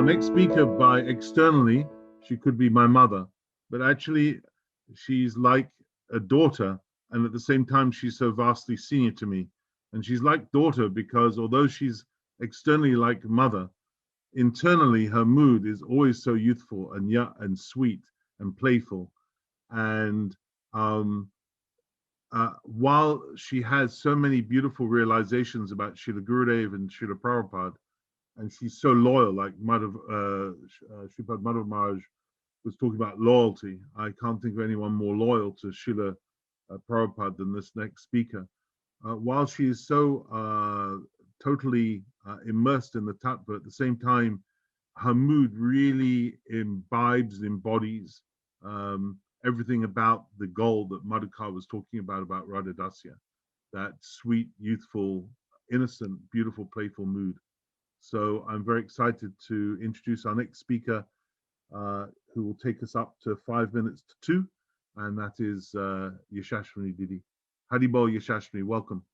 next speaker, by externally, she could be my mother, but actually she's like a daughter, and at the same time she's so vastly senior to me. And she's like daughter because although she's externally like mother, internally her mood is always so youthful and young and sweet and playful. And while she has so many beautiful realizations about Srila Gurudeva and Srila Prabhupada, and she's so loyal, like Sripad Madhav Maharaj was talking about loyalty. I can't think of anyone more loyal to Srila Prabhupada than this next speaker. While she is so totally immersed in the tattva, at the same time, her mood really imbibes, embodies everything about the goal that Madhukar was talking about Radha Dasya, that sweet, youthful, innocent, beautiful, playful mood. So I'm very excited to introduce our next speaker, who will take us up to 5 minutes to 2, and that is Yasasvini Didi. Haribol Yasasvini, welcome.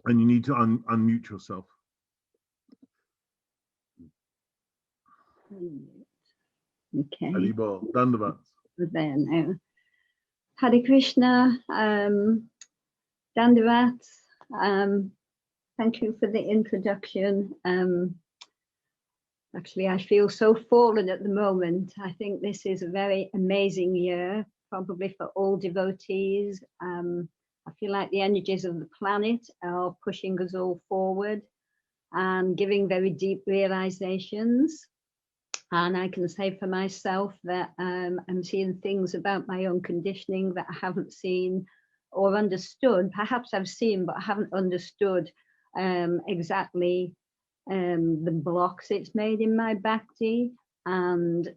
And you need to unmute yourself. Okay. Haribol, Dandavat. There now. Hare Krishna, Dandavat. Thank you for the introduction. Actually, I feel so fallen at the moment. I think this is a very amazing year, probably for all devotees. I feel like the energies of the planet are pushing us all forward and giving very deep realizations. And I can say for myself that I'm seeing things about my own conditioning that I haven't seen or understood. Perhaps I've seen, but I haven't understood exactly the blocks it's made in my bhakti and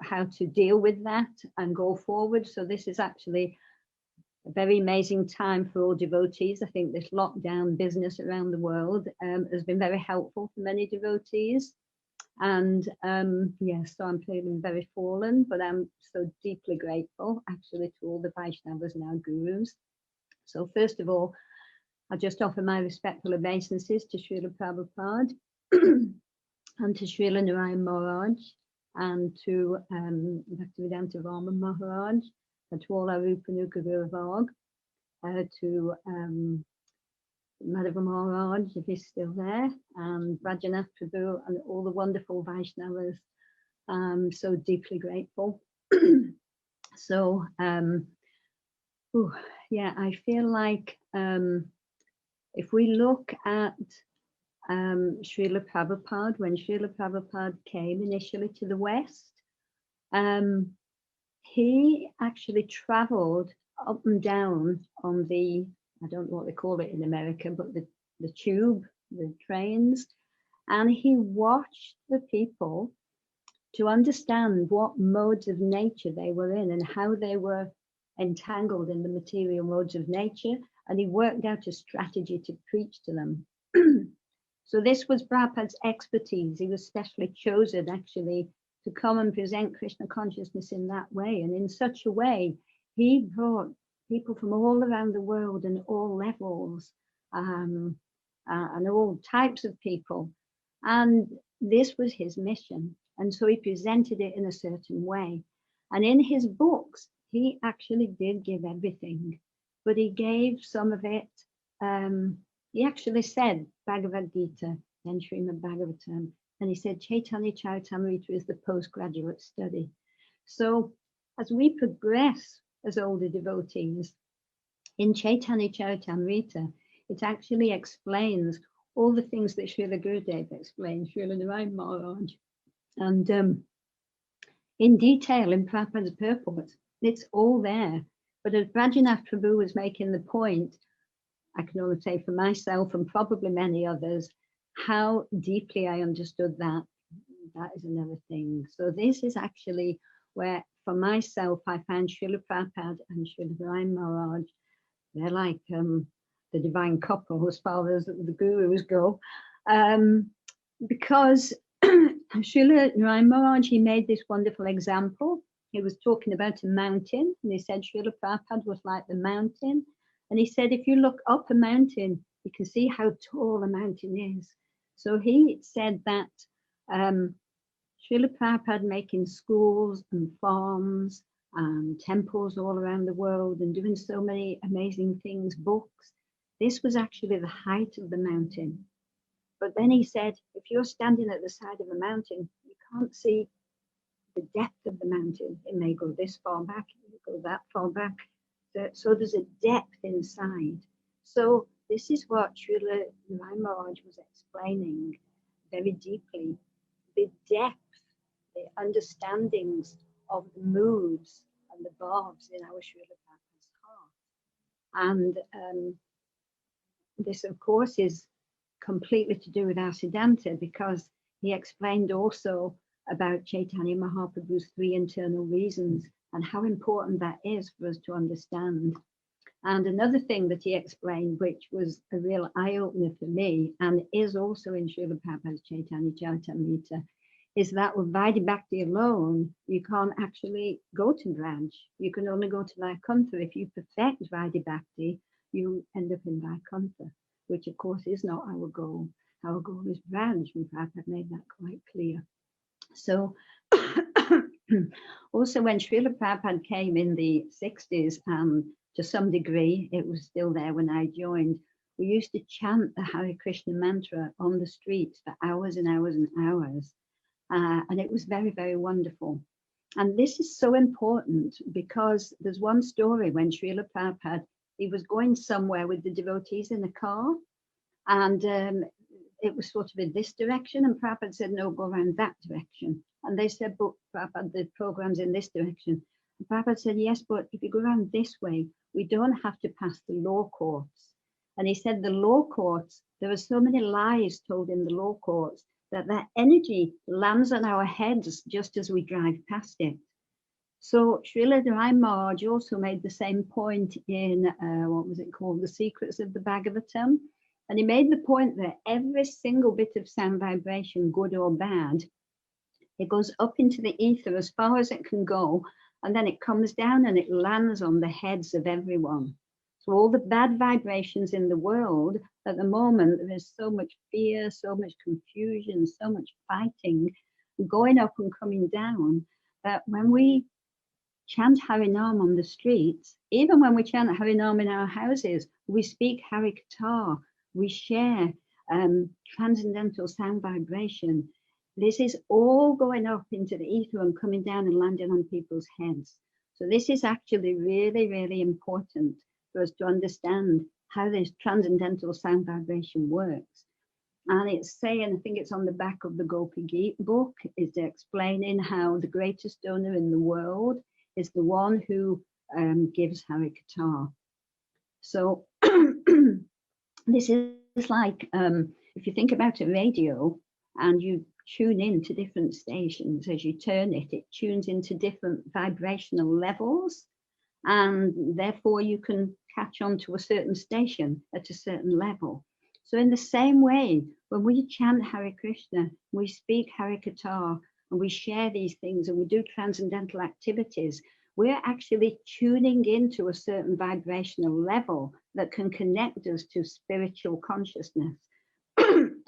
how to deal with that and go forward. So this is actually a very amazing time for all devotees. I think this lockdown business around the world has been very helpful for many devotees. And yes, so I'm feeling very fallen, but I'm so deeply grateful actually to all the Vaishnavas and our gurus. So first of all, I just offer my respectful obeisances to Srila Prabhupada and to Srila Narayana Maharaj and to Bhaktivedanta Rama Maharaj and to all our Rupanuga Guru to Madhava Maharaj, if he's still there, and Rajanath Prabhu and all the wonderful Vaishnavas. I'm so deeply grateful. So, yeah, I feel like if we look at Srila Prabhupada, when Srila Prabhupada came initially to the West, he actually traveled up and down on the, I don't know what they call it in America, but the tube, the trains, and he watched the people to understand what modes of nature they were in and how they were entangled in the material modes of nature, and he worked out a strategy to preach to them. So this was Prabhupada's expertise. He was specially chosen actually to come and present Krishna consciousness in that way, and in such a way he brought people from all around the world and all levels and all types of people, and this was his mission. And so he presented it in a certain way, and in his books he actually did give everything, but he gave some of it. He actually said Bhagavad Gita, then Srimad Bhagavatam, and he said Chaitanya Charitamrita is the postgraduate study. So as we progress as older devotees, in Chaitanya Charitamrita, it actually explains all the things that Srila Gurudeva explained, Srila Narayana Maharaj, and in detail in Prabhupada's purport. It's all there. But as Rajanath Prabhu was making the point, I can only say for myself and probably many others, how deeply I understood that. That is another thing. So this is actually where, for myself, I find Srila Prabhupada and Srila Narayana Maharaj, they're like the divine couple as far as the gurus go. Because Srila Narayana Maharaj, he made this wonderful example. He was talking about a mountain, and he said Srila Prabhupada was like the mountain. And he said, if you look up a mountain, you can see how tall a mountain is. So he said that Srila Prabhupada making schools and farms and temples all around the world and doing so many amazing things, books, this was actually the height of the mountain. But then he said, if you're standing at the side of a mountain, you can't see the depth of the mountain. It may go this far back, it may go that far back. So there's a depth inside. So this is what Srila Maharaj was explaining very deeply, the depth, the understandings of the moods and the bhavs in our Srila Prabhupada's heart. And this, of course, is completely to do with our Siddhanta, because he explained also about Chaitanya Mahaprabhu's 3 internal reasons and how important that is for us to understand. And another thing that he explained, which was a real eye-opener for me, and is also in Srila Prabhupada's Chaitanya Charitamrita, is that with Vaidhi alone, you can't actually go to Vraj. You can only go to Vaikuntha. If you perfect Vaidhi Bhakti, you end up in Vaikuntha, which of course is not our goal. Our goal is Vraj, and Prabhupada made that quite clear. So also when Srila Prabhupada came in the 60s, to some degree, it was still there when I joined, we used to chant the Hare Krishna mantra on the streets for hours and hours and hours. And it was very, very wonderful. And this is so important because there's one story when Srila Prabhupada, he was going somewhere with the devotees in a car, and it was sort of in this direction, and Prabhupada said, no, go around that direction. And they said, but Prabhupada, the program's in this direction. And Prabhupada said, yes, but if you go around this way, we don't have to pass the law courts. And he said the law courts, there are so many lies told in the law courts that energy lands on our heads just as we drive past it. So Srila Maharaj also made the same point in, what was it called, The Secrets of the Bhagavatam. And he made the point that every single bit of sound vibration, good or bad, it goes up into the ether as far as it can go, and then it comes down and it lands on the heads of everyone. So all the bad vibrations in the world, at the moment, there's so much fear, so much confusion, so much fighting, going up and coming down, that when we chant Harinam on the streets, even when we chant Harinam in our houses, we speak Harikatha, we share transcendental sound vibration. This is all going up into the ether and coming down and landing on people's heads. So this is actually really, really important for us to understand how this transcendental sound vibration works. And it's saying, I think it's on the back of the Gopi Gita book, is explaining how the greatest donor in the world is the one who gives Harikatha. So this is like, if you think about a radio and you tune in to different stations, as you turn it, it tunes into different vibrational levels, and therefore you can catch on to a certain station at a certain level. So in the same way, when we chant Hare Krishna, we speak Harikatha, and we share these things, and we do transcendental activities, we're actually tuning into a certain vibrational level that can connect us to spiritual consciousness.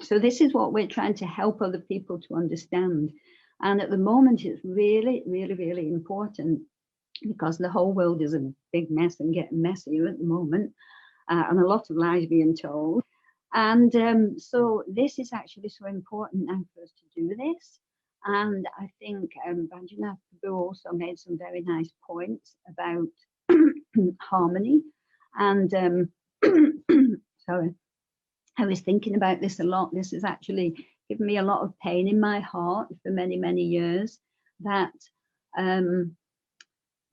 So this is what we're trying to help other people to understand. And at the moment, it's really, really, really important, because the whole world is a big mess and getting messier at the moment, and a lot of lies being told. And so this is actually so important now for us to do this. And I think Bhanjanath Prabhu also made some very nice points about harmony. And sorry, I was thinking about this a lot. This has actually given me a lot of pain in my heart for many, many years, that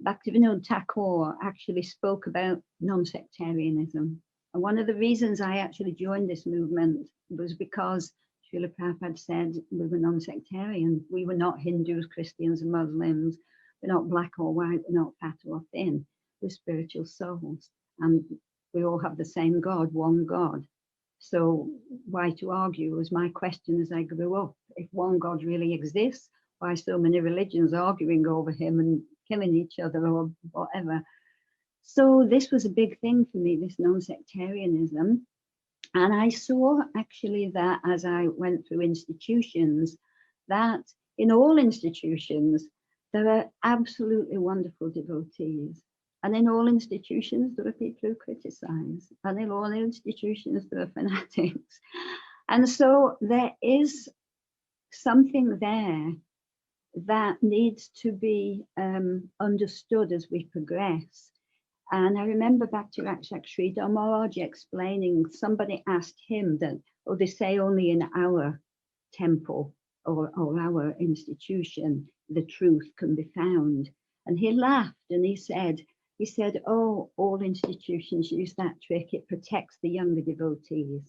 Bhaktivinoda Thakur actually spoke about non-sectarianism. And one of the reasons I actually joined this movement was because Srila Prabhupada said we were non-sectarian. We were not Hindus, Christians, and Muslims. We're not black or white. We're not fat or thin. We're spiritual souls. And we all have the same God, one God. So why to argue was my question as I grew up. If one God really exists, why so many religions arguing over him and killing each other or whatever? So this was a big thing for me, this non-sectarianism. And I saw actually that as I went through institutions, that in all institutions, there are absolutely wonderful devotees. And in all institutions, there are people who criticize. And in all institutions, there are fanatics. And so there is something there that needs to be understood as we progress. And I remember back to Srila Maharaj explaining, somebody asked him that, oh, they say only in our temple or our institution, the truth can be found. And he laughed and he said, oh, all institutions use that trick. It protects the younger devotees.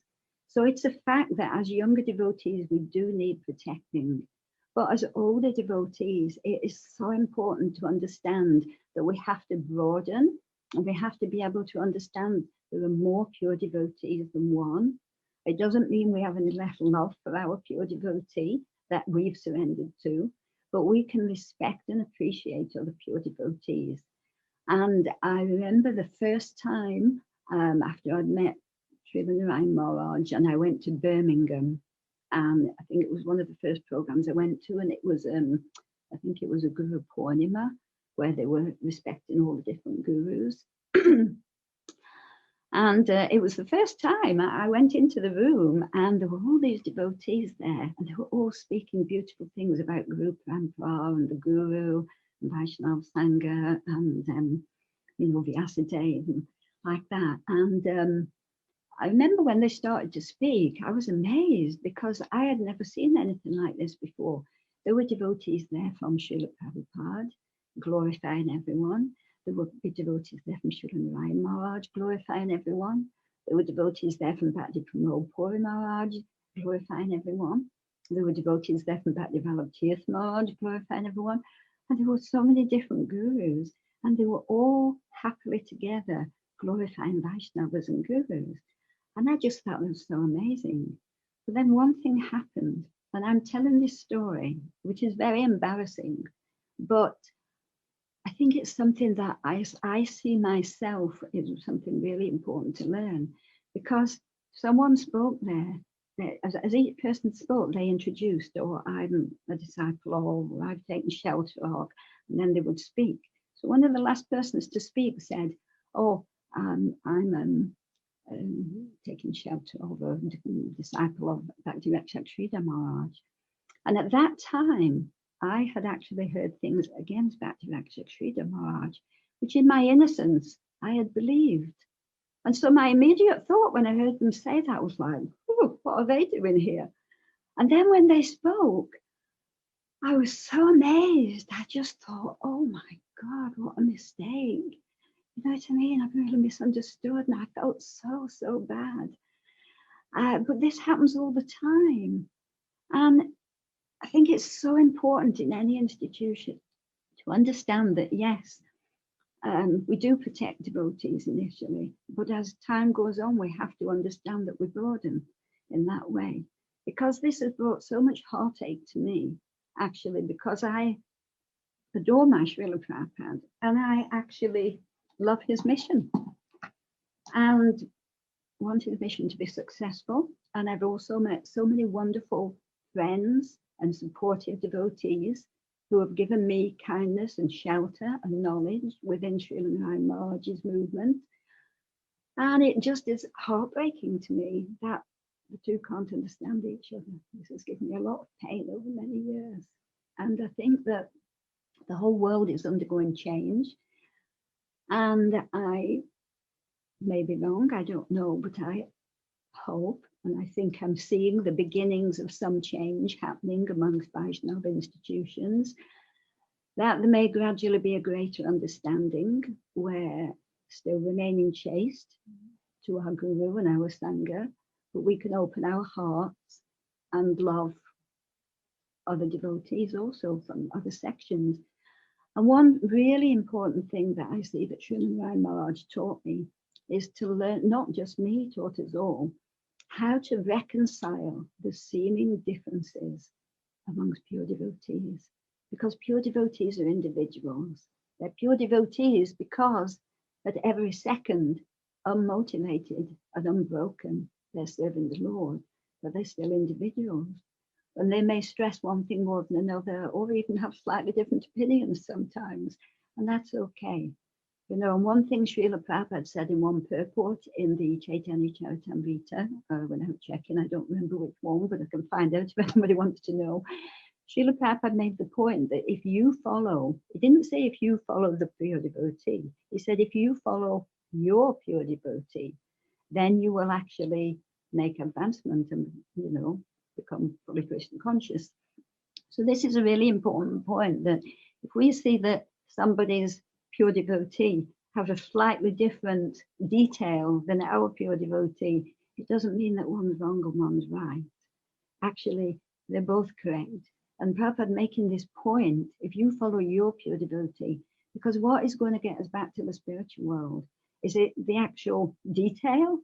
So it's a fact that as younger devotees, we do need protecting. But as older devotees, it is so important to understand that we have to broaden, and we have to be able to understand there are more pure devotees than one. It doesn't mean we have any less love for our pure devotee that we've surrendered to, but we can respect and appreciate other pure devotees. And I remember the first time after I'd met Srila Narayana Maharaj, and I went to Birmingham, and I think it was one of the first programs I went to, and it was, I think it was a Guru Purnima, where they were respecting all the different gurus. And it was the first time I went into the room, and there were all these devotees there, and they were all speaking beautiful things about Guru Parampara and the Guru and Vaishnava Sangha and you know, Vyasadeva and like that. And I remember when they started to speak, I was amazed because I had never seen anything like this before. There were devotees there from Srila Prabhupada, glorifying everyone. There were devotees there from Srila Narayana Maharaj, glorifying everyone. There were devotees there from Bhakti Pramod Puri Maharaj, glorifying everyone. There were devotees there from Bhakti Vallabh Tirth Maharaj, glorifying everyone. And there were so many different gurus, and they were all happily together, glorifying Vaishnavas and gurus. And I just thought it was so amazing. But then one thing happened, and I'm telling this story, which is very embarrassing, but I think it's something that I see myself is something really important to learn, because someone spoke there, as each person spoke, they introduced, or I'm a disciple of, or I've taken shelter of, and then they would speak. So one of the last persons to speak said, oh, I'm taking shelter of a disciple of Bhakti-Rakshak Sridhar Maharaj. And at that time, I had actually heard things against Bhakti-Rakshak Sridhar Maharaj, which in my innocence, I had believed. And so my immediate thought when I heard them say that was like, oh, what are they doing here? And then when they spoke, I was so amazed. I just thought, oh my God, what a mistake. You know what I mean? I've really misunderstood, and I felt so bad. But this happens all the time. And I think it's so important in any institution to understand that, yes, we do protect devotees initially, but as time goes on, we have to understand that we broaden in that way. Because this has brought so much heartache to me, actually, because I adore my Srila Prabhupada, and I actually love his mission and want his mission to be successful. And I've also met so many wonderful friends and supportive devotees who have given me kindness and shelter and knowledge within Srila Narayana Maharaj's movement. And it just is heartbreaking to me that the two can't understand each other. This has given me a lot of pain over many years. And I think that the whole world is undergoing change. And I may be wrong, I don't know, but I hope, and I think I'm seeing the beginnings of some change happening amongst Vaishnava institutions, that there may gradually be a greater understanding where still remaining chaste to our Guru and our Sangha, but we can open our hearts and love other devotees also from other sections. And one really important thing that I see that Srila Narayana Maharaj taught me is to learn, not just me, taught us all, how to reconcile the seeming differences amongst pure devotees. Because pure devotees are individuals. They're pure devotees because at every second, unmotivated and unbroken, they're serving the Lord, but they're still individuals. And they may stress one thing more than another, or even have slightly different opinions sometimes, and that's okay. You know, and one thing Srila Prabhupada said in one purport in the Chaitanya Charitamrita, when I was checking, I don't remember which one, but I can find out if anybody wants to know. Srila Prabhupada made the point that if you follow, he didn't say if you follow the pure devotee, he said if you follow your pure devotee, then you will actually make advancement and, you know, become fully Krishna conscious. So this is a really important point, that if we see that somebody's pure devotee have a slightly different detail than our pure devotee, it doesn't mean that one's wrong and one's right. Actually, they're both correct. And Prabhupada making this point, if you follow your pure devotee, because what is going to get us back to the spiritual world? Is it the actual detail?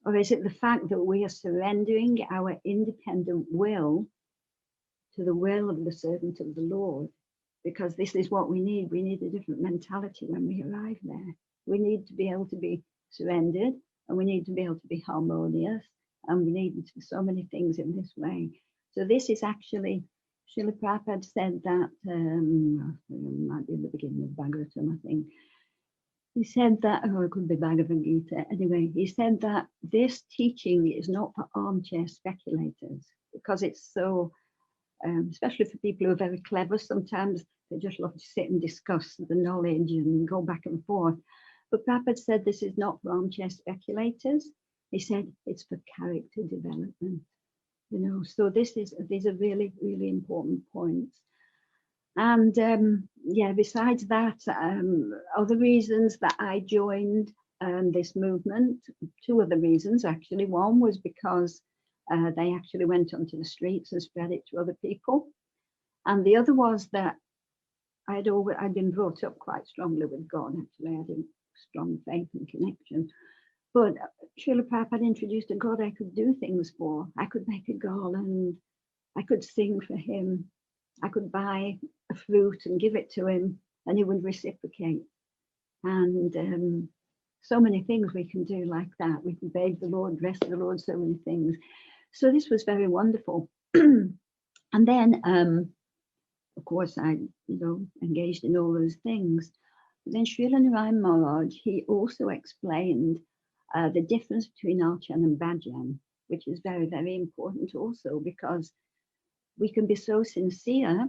Or is it the fact that we are surrendering our independent will to the will of the servant of the Lord? Because this is what we need. We need a different mentality when we arrive there. We need to be able to be surrendered, and we need to be able to be harmonious, and we need to do so many things in this way. So this is actually, Srila Prabhupada said that, might be in the beginning of Bhagavatam, I think. He said that, or it could be Bhagavad Gita, anyway, he said that this teaching is not for armchair speculators, because it's so, especially for people who are very clever, sometimes they just love to sit and discuss the knowledge and go back and forth. But Prabhupada said this is not for armchair speculators. He said it's for character development. You know, so these are really, really important points. And yeah, besides that, other reasons that I joined this movement, two other reasons actually. One was because they actually went onto the streets and spread it to other people. And the other was that I'd been brought up quite strongly with God, actually. I had a strong faith and connection. But Srila Prabhupada introduced a God I could do things for. I could make a garland, I could sing for him, I could buy a fruit and give it to him, and he would reciprocate. And so many things we can do like that. We can bathe the Lord, dress the Lord, so many things. So this was very wonderful. And then, of course, I, engaged in all those things. But then Srila Narayana Maharaj, he also explained the difference between Archan and Bhajan, which is very, very important also, because we can be so sincere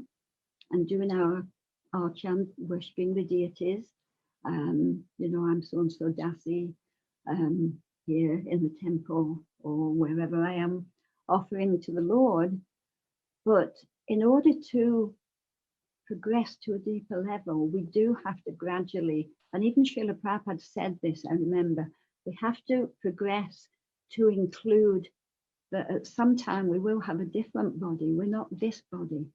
and doing our Archan, worshipping the deities. I'm so-and-so Dasi here in the temple or wherever I am, offering to the Lord. But in order to progress to a deeper level, we do have to gradually, and even Srila Prabhupada said this, I remember, we have to progress to include that at some time we will have a different body. We're not this body.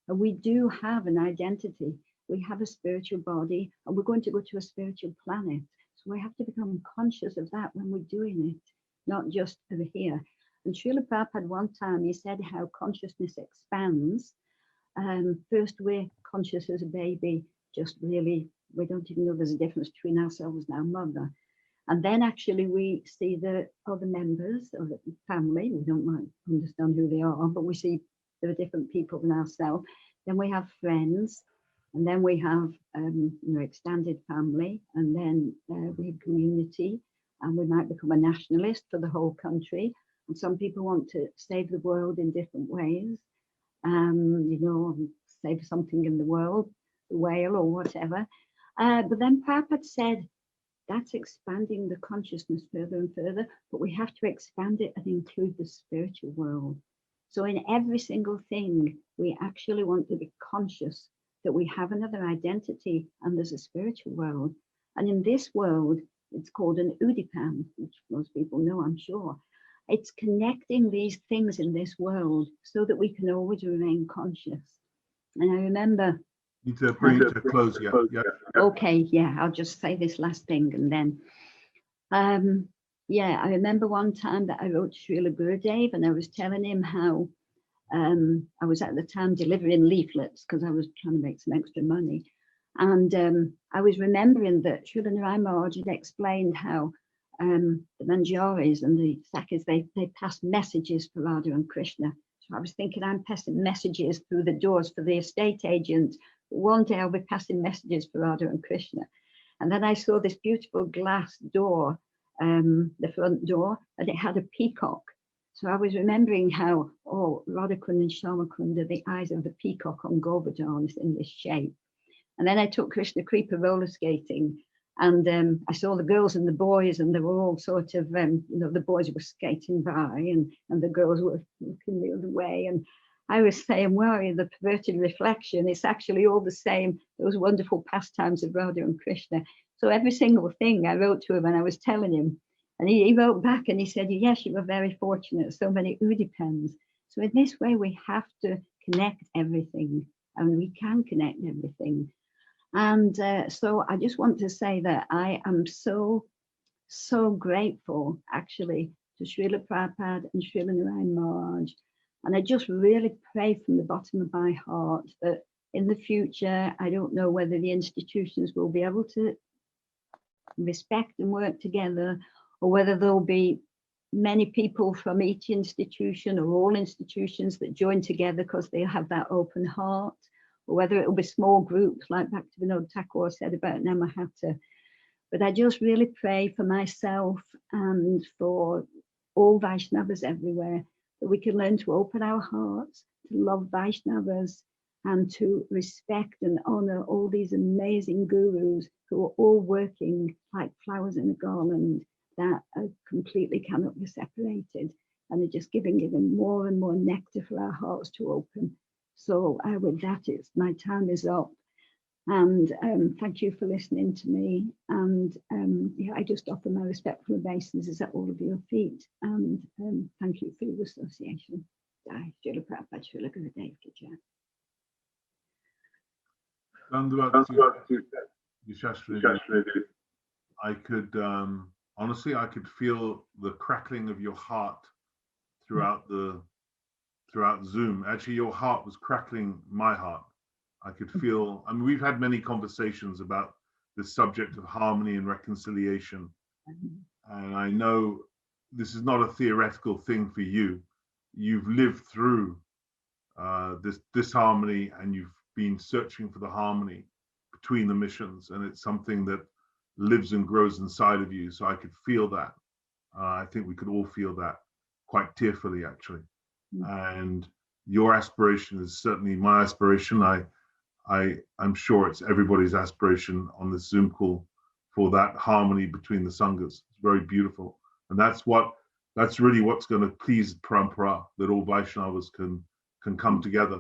And we do have an identity. We have a spiritual body, and we're going to go to a spiritual planet. So we have to become conscious of that when we're doing it, not just over here. And Srila Prabhupada one time, he said how consciousness expands. First, we're conscious as a baby, just really, we don't even know there's a difference between ourselves and our mother. And then actually we see the other members of the family. We don't like understand who they are, but we see there are different people than ourselves. Then we have friends, and then we have extended family, and then we have community, and we might become a nationalist for the whole country. And some people want to save the world in different ways, save something in the world, the whale or whatever. But then Prabhupada said, that's expanding the consciousness further and further, but we have to expand it and include the spiritual world. So in every single thing, we actually want to be conscious that we have another identity and there's a spiritual world. And in this world, it's called an Udipan, which most people know, I'm sure. It's connecting these things in this world so that we can always remain conscious. And I remember... You need to bring it to a close, yeah. Okay, yeah, I'll just say this last thing and then... I remember one time that I wrote to Srila Gurudeva, and I was telling him how I was at the time delivering leaflets because I was trying to make some extra money. And I was remembering that Srila Narayana Maharaj had explained how the Manjaris and the Sakhis, they passed messages for Radha and Krishna. So I was thinking, I'm passing messages through the doors for the estate agent. One day I'll be passing messages for Radha and Krishna. And then I saw this beautiful glass door, the front door, and it had a peacock. So I was remembering how, oh, Radhakund and Shyamakund are the eyes of the peacock on Govardhan is in this shape. And then I took Krishna Kripa roller skating, and I saw the girls and the boys, and they were all sort of, you know, the boys were skating by, and the girls were looking the other way. And I was saying, well, in the perverted reflection, it's actually all the same, those wonderful pastimes of Radha and Krishna. So every single thing I wrote to him and I was telling him, and he wrote back and he said, yes, you were very fortunate, so many Udi pens. So in this way, we have to connect everything, and we can connect everything. And so I just want to say that I am so grateful, actually, to Srila Prabhupada and Srila Narayana Maharaj. And I just really pray from the bottom of my heart that in the future, I don't know whether the institutions will be able to respect and work together, or whether there'll be many people from each institution or all institutions that join together because they have that open heart, or whether it'll be small groups like Bhaktivinoda Thakur said about Namahatta. But I just really pray for myself and for all Vaishnavas everywhere that we can learn to open our hearts, to love Vaishnavas, and to respect and honor all these amazing gurus who are all working like flowers in a garland that completely cannot be separated, and are just giving more and more nectar for our hearts to open. So with that, my time is up. And thank you for listening to me. And yeah, I just offer my respectful obeisances at all of your feet. And thank you for your association. Jai Srila Prabhupada, Srila Gurudeva Ki Jai. I could honestly, I could feel the crackling of your heart throughout Zoom. Actually, your heart was crackling my heart. I could feel, I mean, we've had many conversations about this subject of harmony and reconciliation. And I know this is not a theoretical thing for you. You've lived through this disharmony, and you've been searching for the harmony between the missions, and it's something that lives and grows inside of you. So I could feel that. I think we could all feel that quite tearfully, actually. And your aspiration is certainly my aspiration. I'm sure it's everybody's aspiration on this Zoom call for that harmony between the sanghas. It's very beautiful, and that's really what's going to please Parampara, that all Vaishnavas can come together.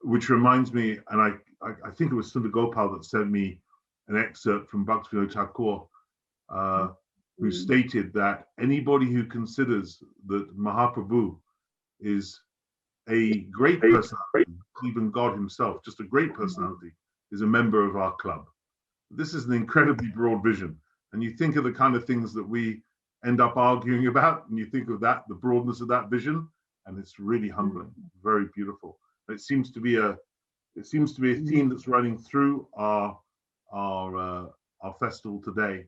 Which reminds me, and I think it was Sundar Gopal that sent me an excerpt from Bhaktivinoda Thakur, who stated that anybody who considers that Mahaprabhu is a great personality, even God himself, just a great personality, is a member of our club. This is an incredibly broad vision. And you think of the kind of things that we end up arguing about, and you think of that, the broadness of that vision, and it's really humbling, very beautiful. It seems to be a theme that's running through our festival today,